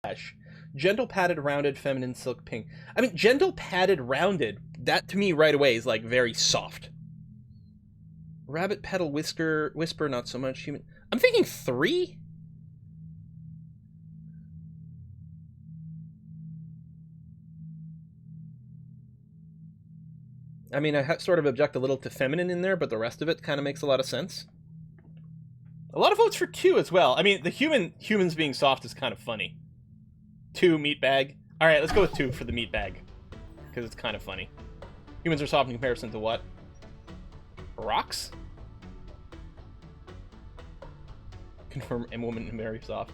flesh. Gentle, padded, rounded, feminine, silk pink. I mean, gentle, padded, rounded, that to me right away is like very soft. Rabbit, petal, whisper, not so much. Human. I'm thinking 3? I mean, I sort of object a little to feminine in there, but the rest of it kind of makes a lot of sense. A lot of votes for 2 as well. I mean, the humans being soft is kind of funny. 2, meat bag. All right, let's go with 2 for the meat bag, because it's kind of funny. Humans are soft in comparison to what? Rocks? Confirm a woman and very soft.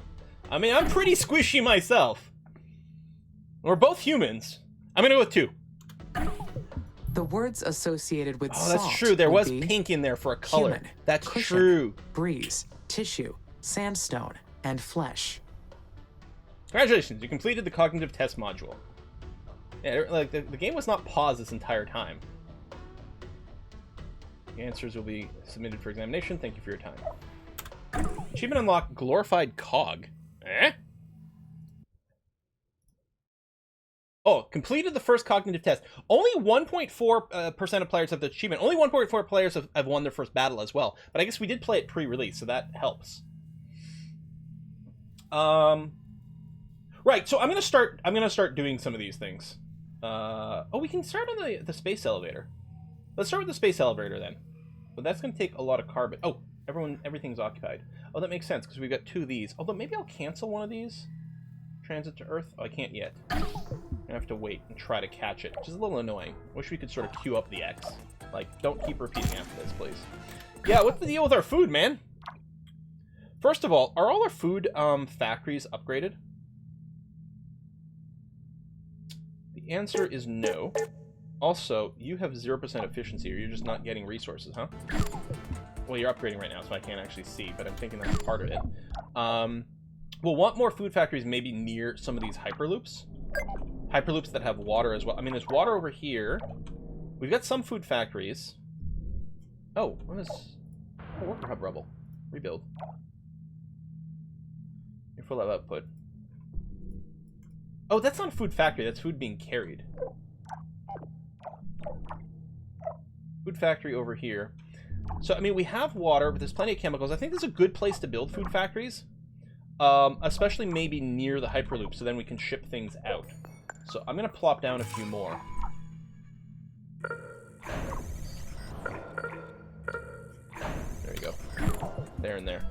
I mean, I'm pretty squishy myself. We're both humans. I'm gonna go with 2. The words associated with soft. Oh, that's true. There was pink in there for a color. Human, that's cushion, true. Breeze, tissue, sandstone, and flesh. Congratulations, you completed the cognitive test module. Yeah, like the game was not paused this entire time. The answers will be submitted for examination. Thank you for your time. Achievement unlocked, glorified cog. Eh? Oh, completed the first cognitive test. Only 1.4% of players have the achievement. Only 1.4 players have won their first battle as well. But I guess we did play it pre-release, so that helps. Right, so I'm gonna start doing some of these things. Oh, we can start on the space elevator. Let's start with the space elevator then. But that's gonna take a lot of carbon. Oh, everything's occupied. Oh, that makes sense because we've got 2 of these. Although maybe I'll cancel one of these. Transit to Earth. Oh, I can't yet. I'm gonna have to wait and try to catch it, which is a little annoying. Wish we could sort of queue up the X. Like, don't keep repeating after this, please. Yeah, what's the deal with our food, man? First of all, are all our food factories upgraded? The answer is no. Also, you have 0% efficiency, or you're just not getting resources, huh? Well, you're upgrading right now, so I can't actually see, but I'm thinking that's part of it. We'll want more food factories maybe near some of these hyperloops. Hyperloops that have water as well. I mean, there's water over here. We've got some food factories. Oh, what is... Oh, worker hub rubble. Rebuild. You're full of output. Oh, that's not a food factory. That's food being carried. Food factory over here. So, I mean, we have water, but there's plenty of chemicals. I think this is a good place to build food factories. Especially maybe near the hyperloop, so then we can ship things out. So I'm going to plop down a few more. There you go. There and there.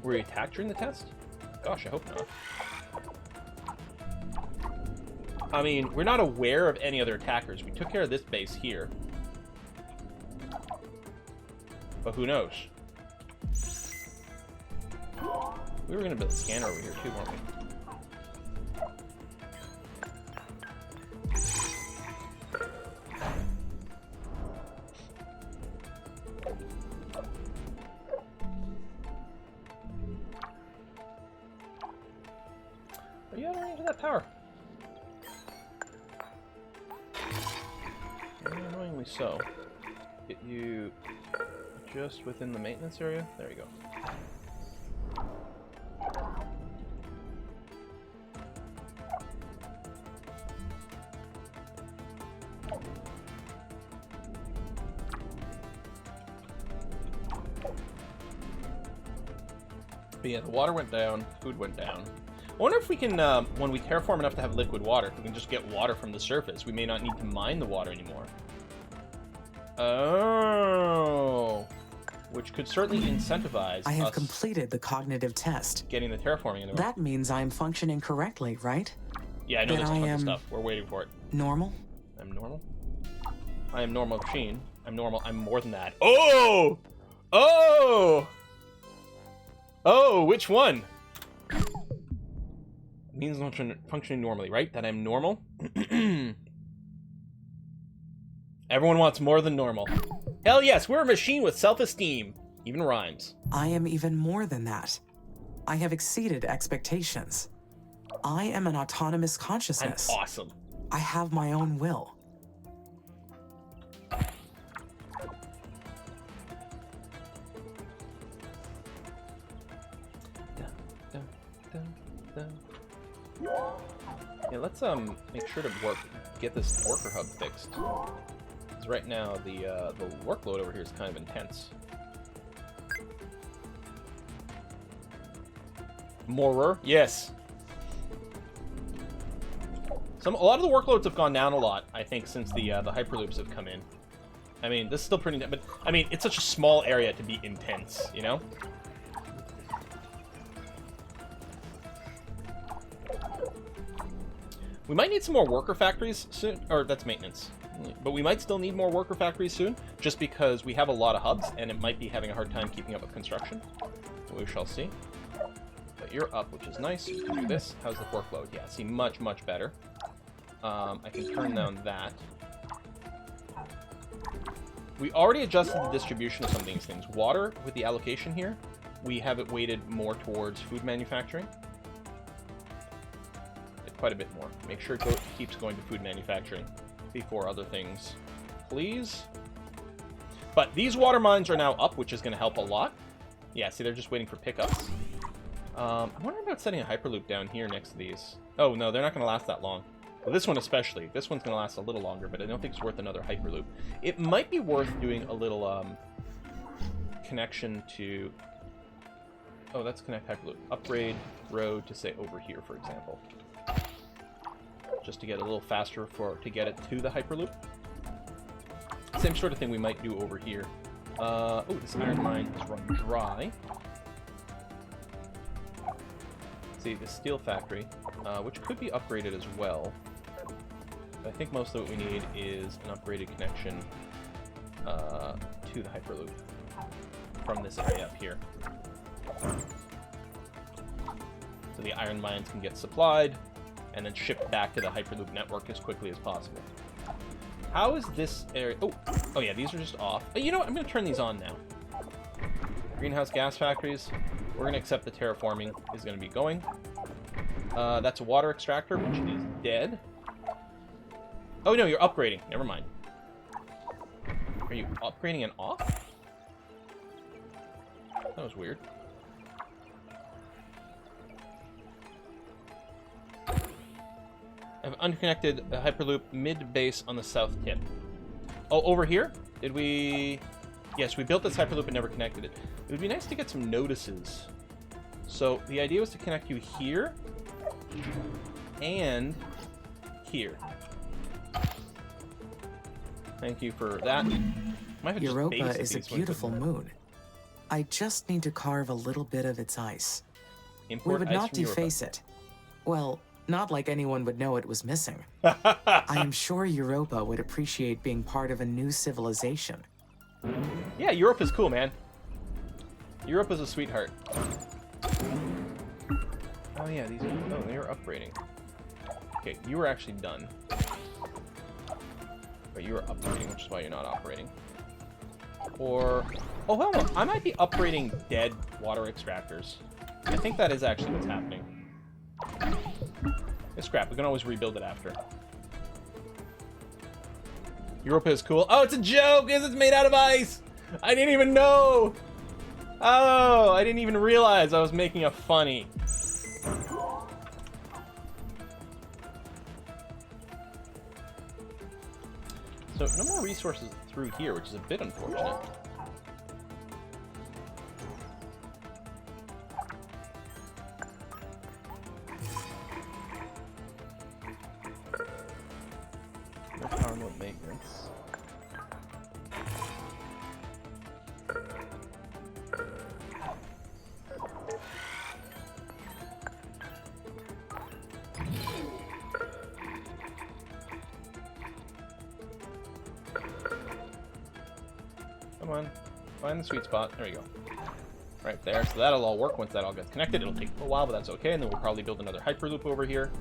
Were we attacked during the test? Gosh, I hope not. I mean, we're not aware of any other attackers. We took care of this base here. But who knows? We were going to build a scanner over here too, weren't we? Are you out of range of that power? Annoyingly so. Get you just within the maintenance area. There you go. But yeah, the water went down, food went down. I wonder if we can, when we terraform enough to have liquid water, if we can just get water from the surface. We may not need to mine the water anymore. Oh. Which could certainly incentivize I have completed the cognitive test. Getting the terraforming anyway. That means I'm functioning correctly, right? Yeah, I know this is stuff. We're waiting for it. Normal? I'm normal? I am normal machine. I'm normal. I'm more than that. Oh! Oh! Oh, which one? It means functioning normally, right? That I'm normal? Everyone wants more than normal. Hell yes, we're a machine with self-esteem. Even rhymes. I am even more than that. I have exceeded expectations. I am an autonomous consciousness. I'm awesome. I have my own will. Yeah, let's make sure to get this worker hub fixed. Because right now the workload over here is kind of intense. Morer, yes. A lot of the workloads have gone down a lot, I think, since the hyperloops have come in. I mean, this is still pretty, but I mean, it's such a small area to be intense, you know? We might need some more worker factories soon, or that's maintenance. But we might still need more worker factories soon, just because we have a lot of hubs, and it might be having a hard time keeping up with construction. We shall see. But you're up, which is nice. You can do this. How's the workload? Yeah, see, much, much better. I can turn down that. We already adjusted the distribution of some of these things. Water, with the allocation here, we have it weighted more towards food manufacturing. Quite a bit more. Make sure it keeps going to food manufacturing before other things, please. But these water mines are now up, which is going to help a lot. Yeah, see, they're just waiting for pickups. I'm wondering about setting a hyperloop down here next to these. Oh, no, they're not going to last that long. Well, this one especially. This one's going to last a little longer, but I don't think it's worth another hyperloop. It might be worth doing a little connection to... Oh, that's connect hyperloop. Upgrade road to, say, over here, for example. Just to get a little faster to get it to the hyperloop. Same sort of thing we might do over here. Oh, this iron mine is run dry. See, the steel factory, which could be upgraded as well. I think most of what we need is an upgraded connection to the hyperloop from this area up here. So the iron mines can get supplied and then shipped back to the hyperloop network as quickly as possible. How is this area... Oh yeah, these are just off. You know what? I'm going to turn these on now. Greenhouse gas factories. We're going to accept the terraforming is going to be going. That's a water extractor, which is dead. Oh no, you're upgrading. Never mind. Are you upgrading and off? That was weird. I have unconnected the hyperloop mid-base on the south tip. Oh, over here? Did we... Yes, we built this hyperloop and never connected it. It would be nice to get some notices. So the idea was to connect you here and here. Thank you for that. Europa is a beautiful moon. I just need to carve a little bit of its ice. Import we would ice not from Europa. deface it. Well, not like anyone would know it was missing. I am sure Europa would appreciate being part of a new civilization. Yeah, Europe is cool, man. Europe is a sweetheart. Oh yeah, these are... Oh, they are upgrading. Okay, you were actually done. But you were upgrading, which is why you're not operating. Or... Oh, hold on. I might be upgrading dead water extractors. I think that is actually what's happening. It's crap. We can always rebuild it after. Europa is cool. Oh, it's a joke! Because it's made out of ice! I didn't even know! Oh, I didn't even realize I was making a funny. So, no more resources through here, which is a bit unfortunate. No power node maintenance. Come on, find the sweet spot. There we go. Right there. So that'll all work once that all gets connected. It'll take a while, but that's okay. And then we'll probably build another hyperloop over here.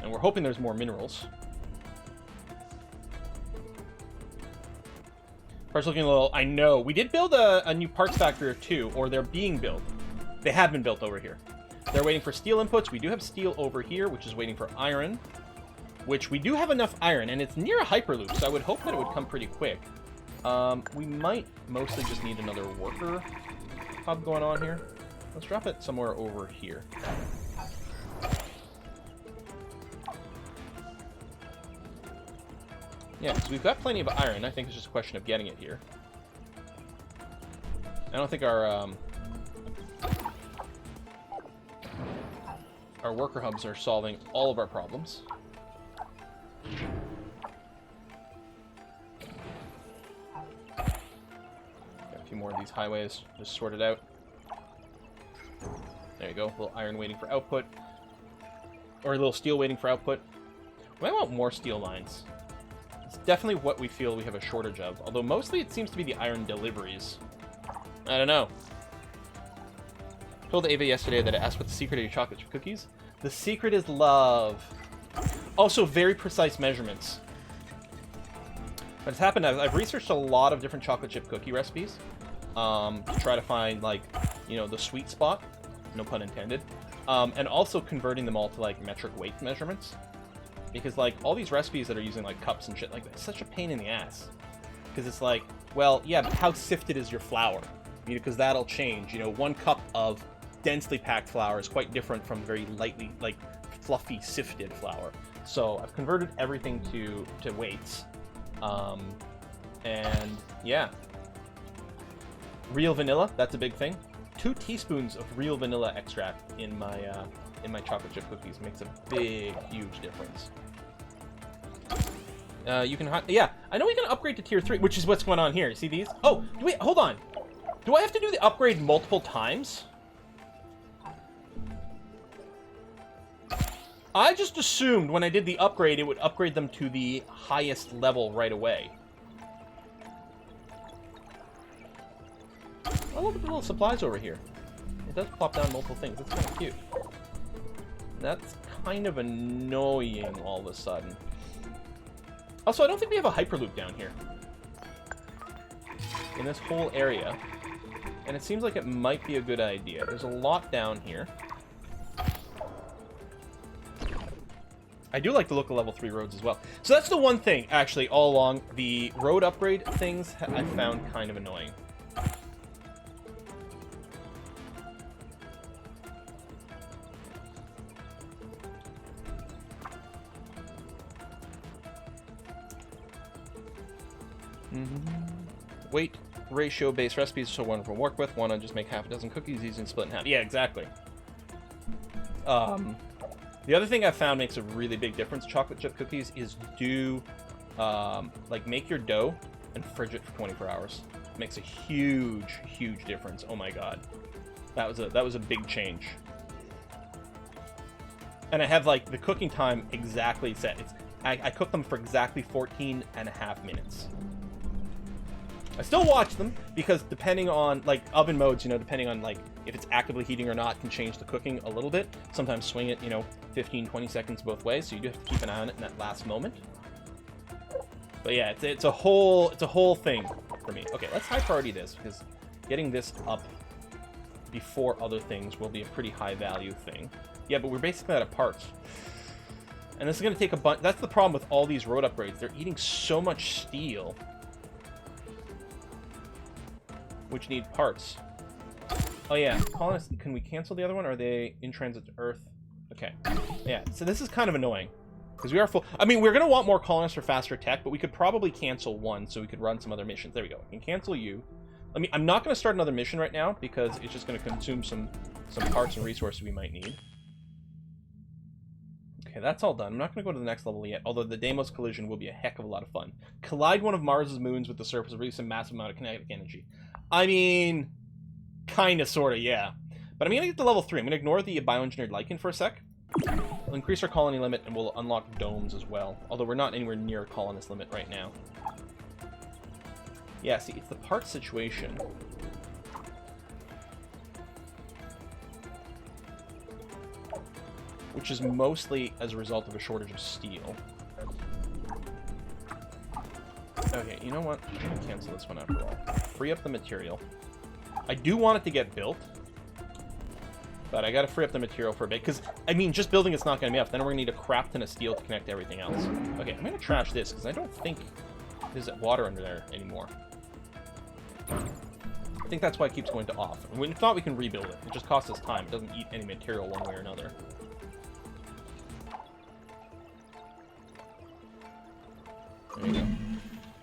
And we're hoping there's more minerals. Parts looking a little... I know. We did build a new parts factory or two, or they're being built. They have been built over here. They're waiting for steel inputs. We do have steel over here, which is waiting for iron. Which we do have enough iron, and it's near a hyperloop, so I would hope that it would come pretty quick. We might mostly just need another worker hub going on here. Let's drop it somewhere over here. Yeah, because we've got plenty of iron. I think it's just a question of getting it here. I don't think our worker hubs are solving all of our problems. Got a few more of these highways just sorted out. There you go. A little iron waiting for output. Or a little steel waiting for output. We might want more steel lines. It's definitely what we feel we have a shortage of. Although mostly it seems to be the iron deliveries. I don't know. I told Ava yesterday that I asked what the secret of your chocolate chip cookies. The secret is love. Also, very precise measurements. What's happened, I've researched a lot of different chocolate chip cookie recipes to try to find, like, you know, the sweet spot. No pun intended. And also converting them all to, like, metric weight measurements. Because, like, all these recipes that are using, like, cups and shit like that, it's such a pain in the ass. Because it's like, well, yeah, but how sifted is your flour? Because that'll change. You know, 1 cup of densely packed flour is quite different from very lightly, like, fluffy sifted flour. So I've converted everything to weights. And yeah. Real vanilla, that's a big thing. 2 teaspoons of real vanilla extract in my chocolate chip cookies makes a big, huge difference. You can, yeah, I know we can upgrade to tier 3, which is what's going on here. See these? Oh, wait, hold on. Do I have to do the upgrade multiple times? I just assumed when I did the upgrade, it would upgrade them to the highest level right away. Oh, look at the little supplies over here. It does plop down multiple things. That's kind of cute. That's kind of annoying all of a sudden. Also, I don't think we have a Hyperloop down here. In this whole area. And it seems like it might be a good idea. There's a lot down here. I do like the look of level 3 roads as well. So that's the one thing, actually, all along. The road upgrade things I found kind of annoying. Weight ratio based recipes are so wonderful to work with. Want to just make half a dozen cookies using split in half. Yeah, exactly. The other thing I've found makes a really big difference, chocolate chip cookies, is do, like, make your dough and fridge it for 24 hours. It makes a huge, huge difference. Oh my god. That was a big change. And I have, like, the cooking time exactly set. I cook them for exactly 14.5 minutes. I still watch them, because depending on, like, oven modes, you know, depending on, like, if it's actively heating or not, can change the cooking a little bit. Sometimes swing it, you know, 15, 20 seconds both ways, so you do have to keep an eye on it in that last moment. But yeah, it's a whole thing for me. Okay, let's high priority this, because getting this up before other things will be a pretty high value thing. Yeah, but we're basically out of parts. And this is going to take a bunch. That's the problem with all these road upgrades. They're eating so much steel, which need parts. Oh yeah, colonists, can we cancel the other one, or are they in transit to Earth? Okay. Yeah, so this is kind of annoying. Because we are full. I mean, we're going to want more colonists for faster tech, but we could probably cancel one so we could run some other missions. There we go. We can cancel you. I'm not going to start another mission right now, because it's just going to consume some parts and resources we might need. Okay, that's all done. I'm not going to go to the next level yet, although the Deimos collision will be a heck of a lot of fun. Collide one of Mars's moons with the surface and release a massive amount of kinetic energy. I mean, kind of, sort of, yeah. But I'm going to get to level 3. I'm going to ignore the bioengineered lichen for a sec. We'll increase our colony limit, and we'll unlock domes as well. Although we're not anywhere near a colonist limit right now. Yeah, see, it's the part situation. Which is mostly as a result of a shortage of steel. Okay, you know what? I'm going to cancel this one after all. Free up the material. I do want it to get built. But I gotta free up the material for a bit, because, I mean, just building it's not gonna be enough. Then we're gonna need a crap ton of steel to connect everything else. Okay, I'm gonna trash this, because I don't think there's water under there anymore. I think that's why it keeps going to off. And if not, we can rebuild it. It just costs us time. It doesn't eat any material one way or another. There you go.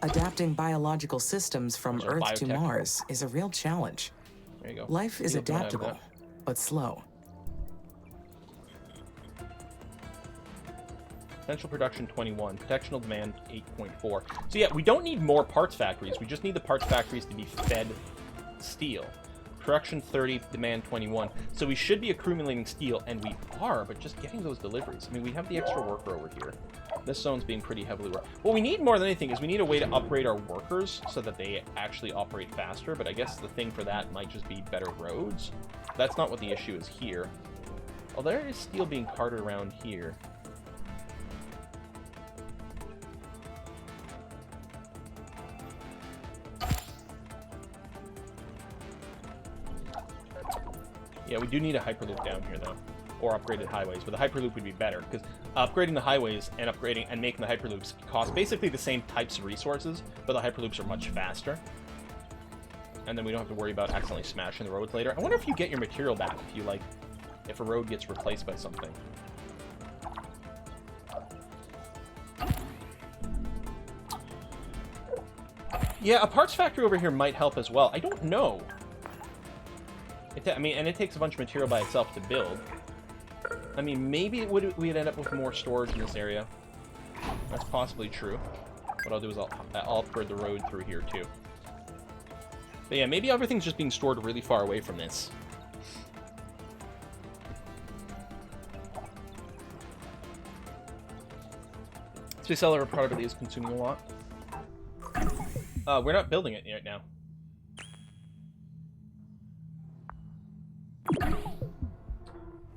Adapting biological systems from Those are Earth to biotech. Mars is a real challenge. There you go. Life is Steel coming out of adaptable, that. but slow. Potential production 21. Potential demand 8.4. So yeah, we don't need more parts factories. We just need the parts factories to be fed steel. Production 30, demand 21. So we should be accumulating steel, and we are, but just getting those deliveries. I mean, we have the extra worker over here. This zone's being pretty heavily worked. What we need more than anything is we need a way to upgrade our workers so that they actually operate faster, but I guess the thing for that might just be better roads. That's not what the issue is here. Well, there is steel being carted around here. Yeah, we do need a Hyperloop down here, though. Or upgraded highways, but the Hyperloop would be better, because upgrading the highways and upgrading and making the Hyperloops cost basically the same types of resources, but the Hyperloops are much faster. And then we don't have to worry about accidentally smashing the roads later. I wonder if you get your material back if you, like, if a road gets replaced by something. Yeah, a parts factory over here might help as well. I don't know. I mean, and it takes a bunch of material by itself to build. I mean, maybe we'd end up with more storage in this area. That's possibly true. What I'll do is I'll upgrade the road through here, too. But yeah, maybe everything's just being stored really far away from this. Space elevator probably is consuming a lot. We're not building it right now.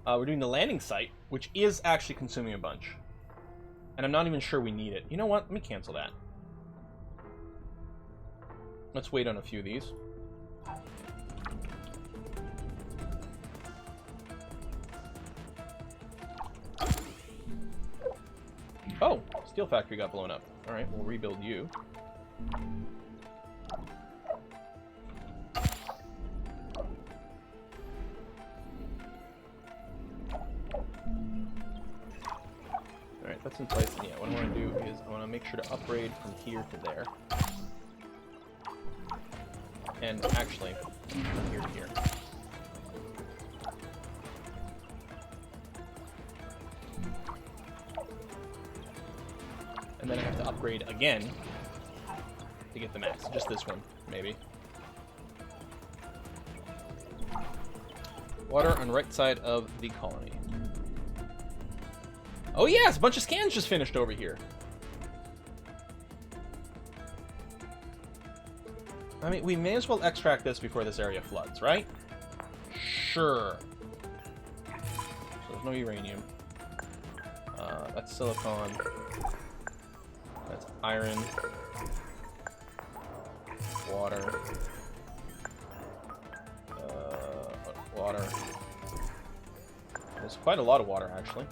We're doing the landing site, which is actually consuming a bunch. And I'm not even sure we need it. You know what? Let me cancel that. Let's wait on a few of these. Oh, steel factory got blown up. Alright, we'll rebuild you. Alright, that's in place. Yeah, what I want to do is I want to make sure to upgrade from here to there. And actually, from here to here. And then I have to upgrade again to get the max. Just this one, maybe. Water on right side of the colony. Oh yes, a bunch of scans just finished over here. I mean, we may as well extract this before this area floods, right? Sure. So there's no uranium. That's silicon. That's iron. Water. Water. There's quite a lot of water, actually.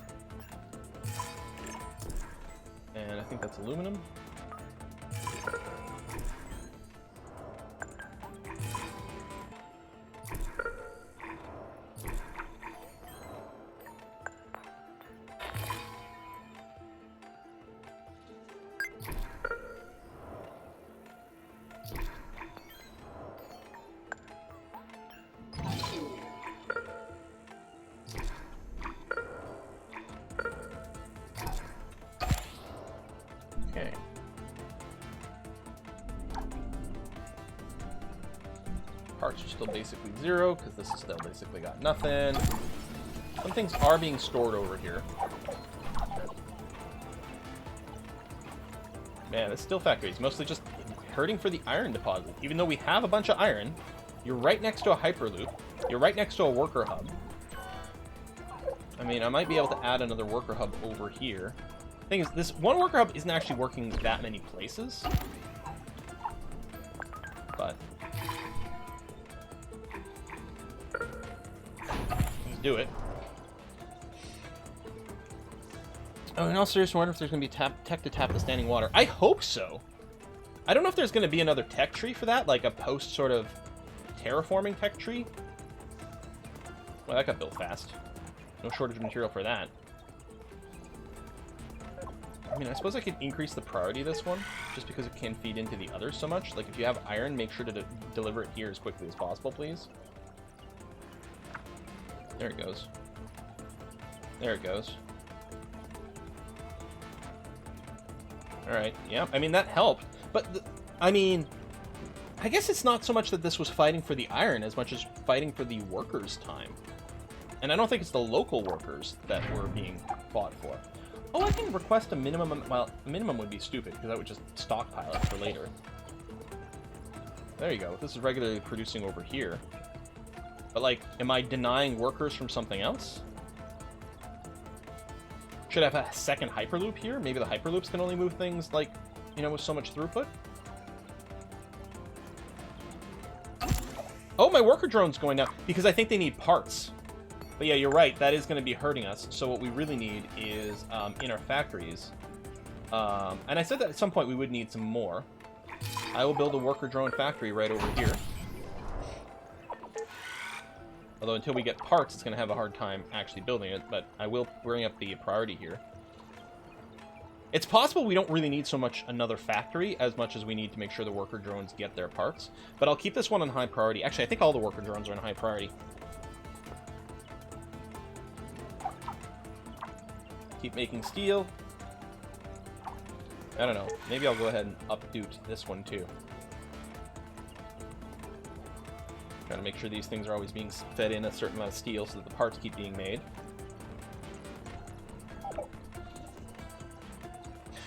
And I think that's aluminum. Okay. Parts are still basically zero, because this is still basically got nothing. Some things are being stored over here. Man, this steel factory is mostly just hurting for the iron deposit. Even though we have a bunch of iron, you're right next to a hyperloop. You're right next to a worker hub. I mean, I might be able to add another worker hub over here. Thing is, this one worker hub isn't actually working that many places. But let's do it. Oh, and also, I wonder if there's going to be tech to tap the standing water. I hope so. I don't know if there's going to be another tech tree for that, like a post sort of terraforming tech tree. Well, that got built fast. No shortage of material for that. I mean, I suppose I could increase the priority of this one, just because it can feed into the others so much. Like, if you have iron, make sure to deliver it here as quickly as possible, please. There it goes. There it goes. Alright, yeah, I mean, that helped. But, I mean, I guess it's not so much that this was fighting for the iron as much as fighting for the workers' time. And I don't think it's the local workers that were being fought for. Oh, I can request a minimum... Well, a minimum would be stupid, because that would just stockpile it for later. There you go. This is regularly producing over here. But, like, am I denying workers from something else? Should I have a second Hyperloop here? Maybe the Hyperloops can only move things, like, you know, with so much throughput? Oh, my worker drone's going down, because I think they need parts. But yeah, you're right, that is going to be hurting us. So what we really need is, in our factories, and I said that at some point we would need some more. I will build a worker drone factory right over here. Although until we get parts, it's going to have a hard time actually building it, but I will bring up the priority here. It's possible we don't really need so much another factory as much as we need to make sure the worker drones get their parts. But I'll keep this one on high priority. Actually, I think all the worker drones are on high priority. Keep making steel. I don't know. Maybe I'll go ahead and updo this one too. Trying to make sure these things are always being fed in a certain amount of steel so that the parts keep being made.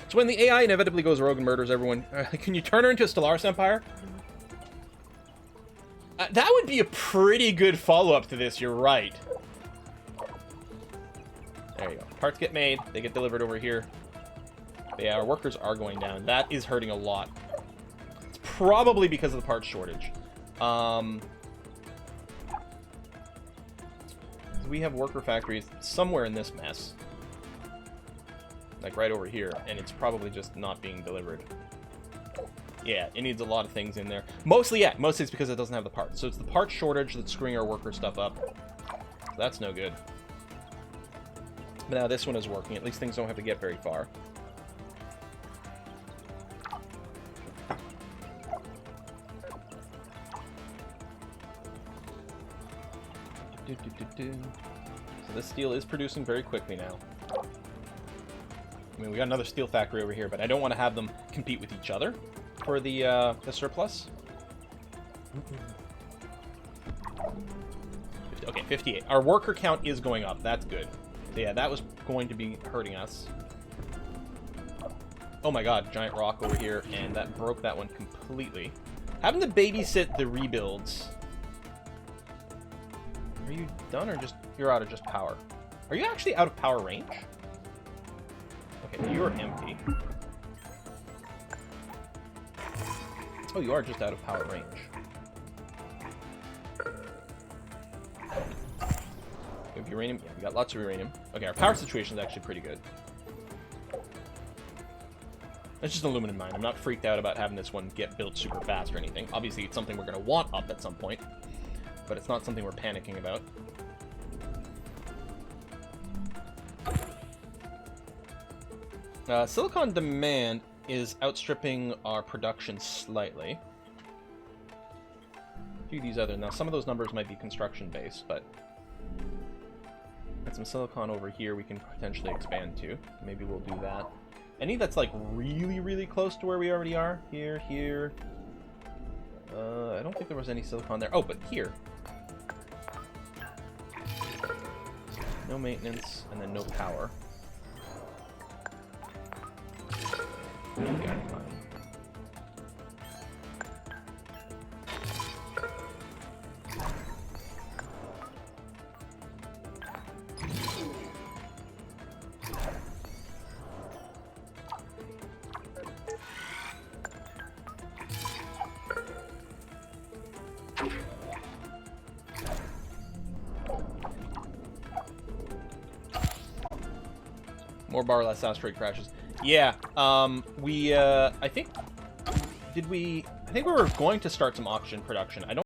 So when the AI inevitably goes rogue and murders everyone, can you turn her into a Stellaris Empire? That would be a pretty good follow-up to this, you're right. There you go. Parts get made, they get delivered over here. But yeah, our workers are going down. That is hurting a lot. It's probably because of the parts shortage. We have worker factories somewhere in this mess. Like right over here, and it's probably just not being delivered. Yeah, it needs a lot of things in there. Mostly it's because it doesn't have the parts. So it's the parts shortage that's screwing our worker stuff up. So that's no good. But now this one is working. At least things don't have to get very far. So this steel is producing very quickly now. I mean, we got another steel factory over here, but I don't want to have them compete with each other for the surplus. Okay, 58. Our worker count is going up. That's good. So yeah, that was going to be hurting us. Oh my god, giant rock over here, and that broke that one completely. Having to babysit the rebuilds. Are you done, or just you're out of just power? Are you actually out of power range? Okay, you're empty. Oh, you are just out of power range. We have uranium. Yeah, we got lots of uranium. Okay, our power situation is actually pretty good. It's just an aluminum mine. I'm not freaked out about having this one get built super fast or anything. Obviously, it's something we're going to want up at some point, but it's not something we're panicking about. Silicon demand is outstripping our production slightly. A few of these other... Now, some of those numbers might be construction-based, but... Got some silicon over here we can potentially expand to. Maybe we'll do that. Any that's, like, really, really close to where we already are. Here, here. I don't think there was any silicon there. Oh, but here. No maintenance, and then no power. Okay, fine. More bar, less asteroid crashes. Yeah, I think we were going to start some oxygen production. I don't